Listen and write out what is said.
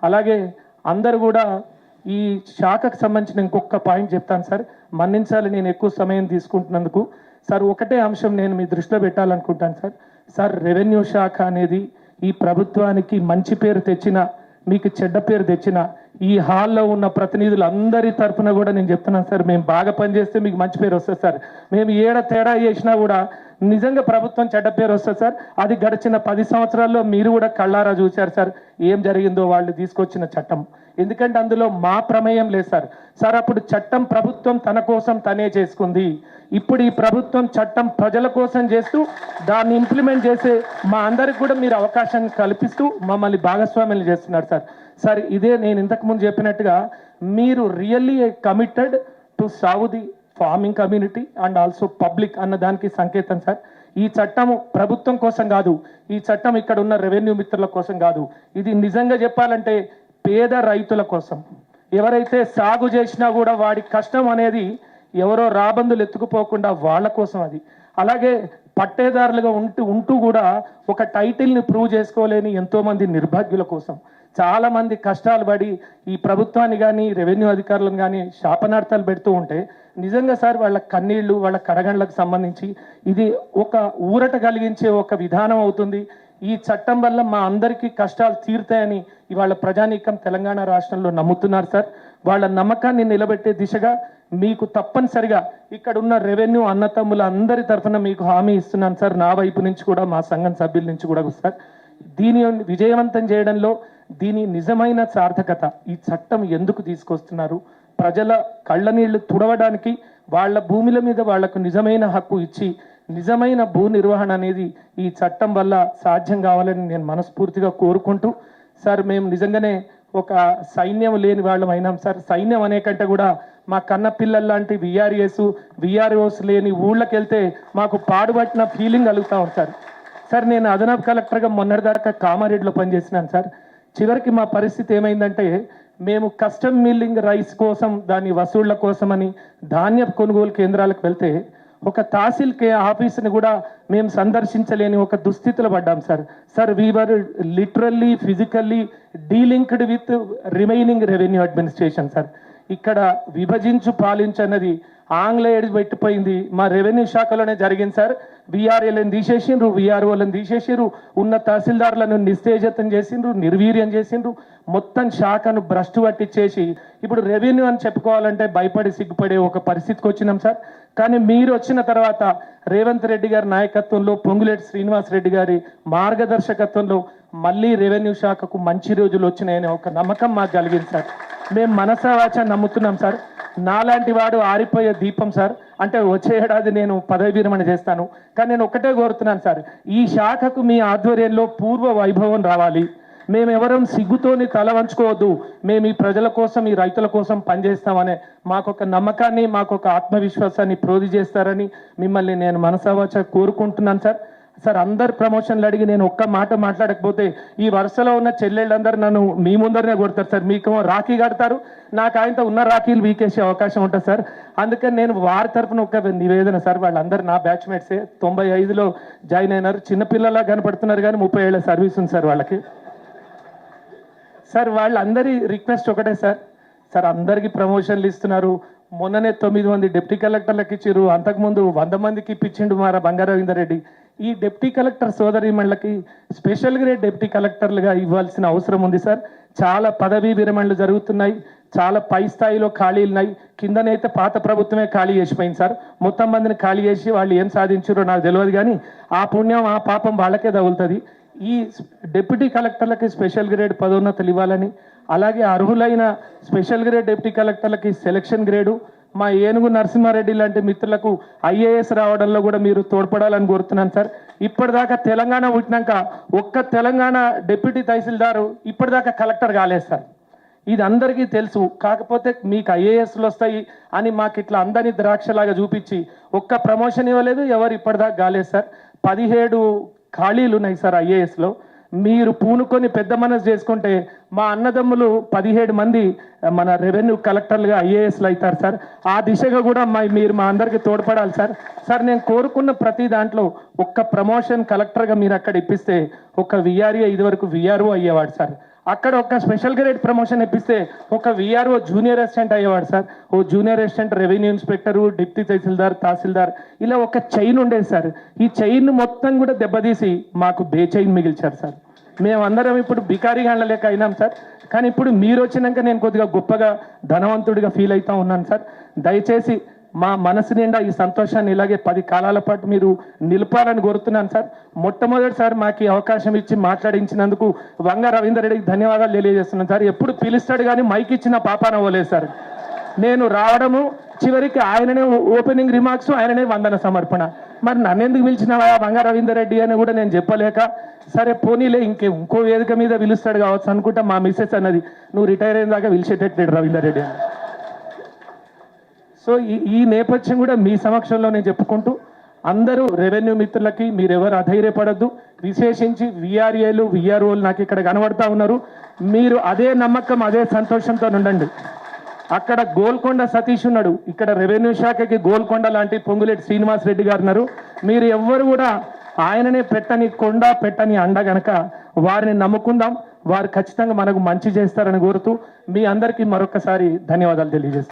అలాగే అందరూ కూడా ఈ శాఖకు సంబంధించిన ఇంకొక పాయింట్ చెప్తాను సార్, మన్నించాలి నేను ఎక్కువ సమయం తీసుకుంటున్నందుకు. సార్ ఒకటే అంశం నేను మీ దృష్టిలో పెట్టాలనుకుంటాను సార్. సార్ రెవెన్యూ శాఖ అనేది ఈ ప్రభుత్వానికి మంచి పేరు తెచ్చిన, మీకు చెడ్డ పేరు తెచ్చిన ఈ హాల్లో ఉన్న ప్రతినిధులందరి తరఫున కూడా నేను చెప్తున్నాను సార్, మేము బాగా పనిచేస్తే మీకు మంచి పేరు వస్తుంది సార్. మేము ఏడ తేడా చేసినా కూడా నిజంగా ప్రభుత్వం చెడ్డ పేరు వస్తుంది సార్. అది గడిచిన 10 సంవత్సరాల్లో మీరు కూడా కళ్ళారా చూశారు సార్ ఏం జరిగిందో వాళ్ళు తీసుకొచ్చిన చట్టం. ఎందుకంటే అందులో మా ప్రమేయం లేదు సార్. సార్ అప్పుడు చట్టం ప్రభుత్వం తన కోసం తనే చేసుకుంది. ఇప్పుడు ఈ ప్రభుత్వం చట్టం ప్రజల కోసం చేస్తూ దాన్ని ఇంప్లిమెంట్ చేసే మా అందరికి కూడా మీరు అవకాశాన్ని కల్పిస్తూ మమ్మల్ని భాగస్వామ్యం చేస్తున్నారు సార్. సార్ ఇదే నేను ఇంతకుముందు చెప్పినట్టుగా మీరు really committed to serve the farming community and also public అన్న దానికి సంకేతం సార్. ఈ చట్టం ప్రభుత్వం కోసం కాదు, ఈ చట్టం ఇక్కడ ఉన్న రెవెన్యూ మిత్రుల కోసం కాదు, ఇది నిజంగా చెప్పాలంటే పేద రైతుల కోసం. ఎవరైతే సాగు చేసినా కూడా వాడి కష్టం అనేది ఎవరో రాబందులు ఎత్తుకుపోకుండా వాళ్ళ కోసం అది. అలాగే పట్టేదారులుగా ఉంటూ కూడా ఒక టైటిల్ని ప్రూవ్ చేసుకోలేని ఎంతోమంది నిర్భాగ్యుల కోసం, చాలామంది కష్టాలు పడి ఈ ప్రభుత్వాన్ని కానీ రెవెన్యూ అధికారులను కానీ శాపనార్థాలు పెడుతూ ఉంటే నిజంగా సార్ వాళ్ళ కన్నీళ్లు వాళ్ళ కడగండ్లకు సంబంధించి ఇది ఒక ఊరట కలిగించే ఒక విధానం అవుతుంది. ఈ చట్టం వల్ల మా అందరికీ కష్టాలు తీరుతాయని ఇవాళ ప్రజానీకం తెలంగాణ రాష్ట్రంలో నమ్ముతున్నారు సార్. వాళ్ళ నమ్మకాన్ని నిలబెట్టే దిశగా మీకు తప్పనిసరిగా ఇక్కడ ఉన్న రెవెన్యూ అన్నతమ్ముల అందరి తరఫున మీకు హామీ ఇస్తున్నాను సార్. నా వైపు నుంచి కూడా మా సంఘం సభ్యుల నుంచి కూడా సార్, దీని విజయవంతం చేయడంలో దీని నిజమైన సార్థకత, ఈ చట్టం ఎందుకు తీసుకొస్తున్నారు, ప్రజల కళ్ళనీళ్లు తుడవడానికి, వాళ్ళ భూముల మీద వాళ్లకు నిజమైన హక్కు ఇచ్చి నిజమైన భూ నిర్వహణ అనేది ఈ చట్టం వల్ల సాధ్యం కావాలని నేను మనస్ఫూర్తిగా కోరుకుంటూ సార్, మేము నిజంగానే ఒక సైన్యం లేని వాళ్ళం అయినాం సార్. సైన్యం అనే కంటే కూడా మా కన్న పిల్లల లాంటి విఆర్ఓస్ లేని ఊళ్ళకి వెళ్తే మాకు పాడుపట్టిన ఫీలింగ్ కలుగుతూ ఉంటారు సార్. నేను అదనపు కలెక్టర్గా మొన్నటిదాకా కామారెడ్డిలో పనిచేసినాను సార్. చివరికి మా పరిస్థితి ఏమైందంటే మేము కస్టమ్ మిల్లింగ్ రైస్ కోసం దాని వసూళ్ల కోసమని ధాన్య కొనుగోలు కేంద్రాలకు వెళ్తే ఒక తహసీల్ ఆఫీస్ని కూడా మేము సందర్శించలేని ఒక దుస్థితిలో పడ్డాం sir. Sir we literally physically delinked with remaining revenue administration sir. ఇక్కడ విభజించు పాలించన్నది ఆంగ్లేయుడు పెట్టిపోయింది, మా రెవెన్యూ శాఖలోనే జరిగింది సార్. విఆర్ఏలను తీసేసిండ్రు, విఆర్ఓలను తీసేసిండ్రు, ఉన్న తహసీల్దారులను నిస్తేజతం చేసిండ్రు, నిర్వీర్యం చేసిండ్రు, మొత్తం శాఖను భ్రష్టు పట్టించేసి ఇప్పుడు రెవెన్యూ అని చెప్పుకోవాలంటే భయపడి సిగ్గుపడే ఒక పరిస్థితికి వచ్చినాం సార్. కానీ మీరు వచ్చిన తర్వాత రేవంత్ రెడ్డి గారి నాయకత్వంలో, పొంగులేటి శ్రీనివాస్ రెడ్డి గారి మార్గదర్శకత్వంలో మళ్ళీ రెవెన్యూ శాఖకు మంచి రోజులు వచ్చినాయనే ఒక నమ్మకం మాకు కలిగింది సార్. మేము మనసావాచ నమ్ముతున్నాం సార్. నాలాంటి వాడు ఆరిపోయే దీపం సార్. అంటే వచ్చే ఏడాది నేను పదవి విరమణ చేస్తాను, కానీ నేను ఒక్కటే కోరుతున్నాను సార్, ఈ శాఖకు మీ ఆధ్వర్యంలో పూర్వ వైభవం రావాలి. మేమెవరం సిగ్గుతోని తల వంచుకోవద్దు, మేము ఈ ప్రజల కోసం ఈ రైతుల కోసం పనిచేస్తామనే మాకొక నమ్మకాన్ని, మాకొక ఆత్మవిశ్వాసాన్ని ప్రోధి చేస్తారని మిమ్మల్ని నేను మనసావాచ కోరుకుంటున్నాను సార్. సార్ అందరు ప్రమోషన్లు అడిగి నేను ఒక్క మాట మాట్లాడకపోతే ఈ వరుసలో ఉన్న చెల్లెళ్ళందరూ నన్ను మీ ముందరనే కొడతారు సార్. మీకు రాఖీ కడతారు, నాకు ఆయనతో ఉన్న రాఖీలు వీకేసే అవకాశం ఉంటుంది సార్. అందుకని నేను వారి తరఫున ఒక నివేదన సార్, వాళ్ళందరూ నా బ్యాచ్మేట్సే, 95లో జాయిన్ అయినారు, చిన్నపిల్లలా కనపడుతున్నారు కానీ 30 ఏళ్ళ సర్వీస్ ఉంది సార్ వాళ్ళకి. సార్ వాళ్ళందరి రిక్వెస్ట్ ఒకటే సార్, సార్ అందరికీ ప్రమోషన్లు ఇస్తున్నారు. మొన్ననే 9 మంది డిప్యూటీ కలెక్టర్లకు ఇచ్చారు, అంతకుముందు 100 మందికి ఇప్పించిండు మా బంగారవీందర్ రెడ్డి. ఈ డిప్యూటీ కలెక్టర్ సోదరిమణులకి స్పెషల్ గ్రేడ్ డిప్యూటీ కలెక్టర్లుగా ఇవ్వాల్సిన అవసరం ఉంది సార్. చాలా పదవీ విరమణలు జరుగుతున్నాయి, చాలా పై స్థాయిలో ఖాళీలు ఉన్నాయి. కిందనైతే పాత ప్రభుత్వమే ఖాళీ చేసిపోయింది సార్. మొత్తం మందిని ఖాళీ చేసి వాళ్ళు ఏం సాధించారో నాకు తెలియదు, కానీ ఆ పుణ్యం ఆ పాపం వాళ్ళకే తగులుతుంది. ఈ డిప్యూటీ కలెక్టర్లకి స్పెషల్ గ్రేడ్ పదోన్నతులు ఇవ్వాలని, అలాగే అర్హులైన స్పెషల్ గ్రేడ్ డిప్యూటీ కలెక్టర్లకి సెలక్షన్ గ్రేడు, మా ఏనుగు నరసింహారెడ్డి లాంటి మిత్రులకు ఐఏఎస్ రావడంలో కూడా మీరు తోడ్పడాలని కోరుతున్నాను సార్. ఇప్పటిదాకా తెలంగాణ పుట్టినాక ఒక్క తెలంగాణ డిప్యూటీ తహసీల్దారు ఇప్పటిదాకా కలెక్టర్ కాలేదు సార్. ఇది అందరికీ తెలుసు. కాకపోతే మీకు ఐఏఎస్లు వస్తాయి అని మాకు ఇట్లా అందరినీ ద్రాక్షలాగా చూపించి ఒక్క ప్రమోషన్ ఇవ్వలేదు, ఎవరు ఇప్పటిదాకా కాలేదు సార్. 17 ఖాళీలు ఉన్నాయి సార్ ఐఏఎస్లో. మీరు పూనుకొని పెద్ద మనసు చేసుకుంటే మా అన్నదమ్ములు 17 మంది మన రెవెన్యూ కలెక్టర్లుగా ఐఏఎస్లు అవుతారు సార్. ఆ దిశగా కూడా మీరు మా అందరికీ తోడ్పడాలి సార్. సార్ నేను కోరుకున్న ప్రతి దాంట్లో ఒక్క ప్రమోషన్ కలెక్టర్గా మీరు అక్కడ ఇప్పిస్తే ఒక విఆర్ఏ ఇదివరకు విఆర్ఓ అయ్యేవాడు సార్. అక్కడ ఒక స్పెషల్ గ్రేడ్ ప్రమోషన్ ఇప్పిస్తే ఒక విఆర్ఓ జూనియర్ అసిస్టెంట్ అయ్యేవాడు సార్. ఓ junior assistant revenue inspector, deputy tahsildar ఇలా ఒక చైన్ ఉండేది సార్. ఈ చైన్ మొత్తం కూడా దెబ్బతీసి మాకు బే చైన్ మిగిల్చారు సార్. మేమందరం ఇప్పుడు బికారీగాండ్ల లెక్క అయినాం సార్. కానీ ఇప్పుడు మీరు వచ్చినాక నేను కొద్దిగా గొప్పగా ధనవంతుడిగా ఫీల్ అవుతా ఉన్నాను సార్. దయచేసి మా మనసు నిండా ఈ సంతోషాన్ని ఇలాగే 10 కాలాల పాటు మీరు నిలపాలని కోరుతున్నాను సార్. మొట్టమొదటిసారి మాకు ఈ అవకాశం ఇచ్చి మాట్లాడించినందుకు వంగ రవీందర్ రెడ్డికి ధన్యవాదాలు తెలియజేస్తున్నాను సార్. ఎప్పుడు పిలుస్తాడు కానీ మైక్ ఇచ్చిన పాపాన పోలేదు సార్. నేను రావడము, చివరికి ఆయననే ఓపెనింగ్ రిమార్క్స్, ఆయననే వందన సమర్పణ. మరి నన్ను ఎందుకు పిలిచినావా వంగ రవీందర్ రెడ్డి అని కూడా నేను చెప్పలేక, సరే పోనీలే ఇంకో వేదిక మీద పిలుస్తాడు కావచ్చు అనుకుంటా. మా మిస్సెస్ అన్నది, నువ్వు రిటైర్ అయిన దాకా పిలిచేటట్లేడు రవీందర్ రెడ్డి అని. సో ఈ నేపథ్యం కూడా మీ సమక్షంలో నేను చెప్పుకుంటూ, అందరూ రెవెన్యూ మిత్రులకి మీరెవరు అధైర్యపడద్దు. విశేషించి విఆర్ఏలు విఆర్ఓలు నాకు ఇక్కడ కనబడతా ఉన్నారు. మీరు అదే నమ్మకం అదే సంతోషంతో ఉండండి. అక్కడ గోల్కొండ సతీష్ ఉన్నాడు, ఇక్కడ రెవెన్యూ శాఖకి గోల్కొండ లాంటి పొంగులేటి శ్రీనివాస్ రెడ్డి గారు ఉన్నారు. మీరు ఎవ్వరు కూడా ఆయననే పెట్టని కొండ పెట్టని అండ గనక వారిని నమ్ముకుందాం. వారు ఖచ్చితంగా మనకు మంచి చేస్తారని కోరుతూ మీ అందరికీ మరొకసారి ధన్యవాదాలు తెలియజేస్తాను.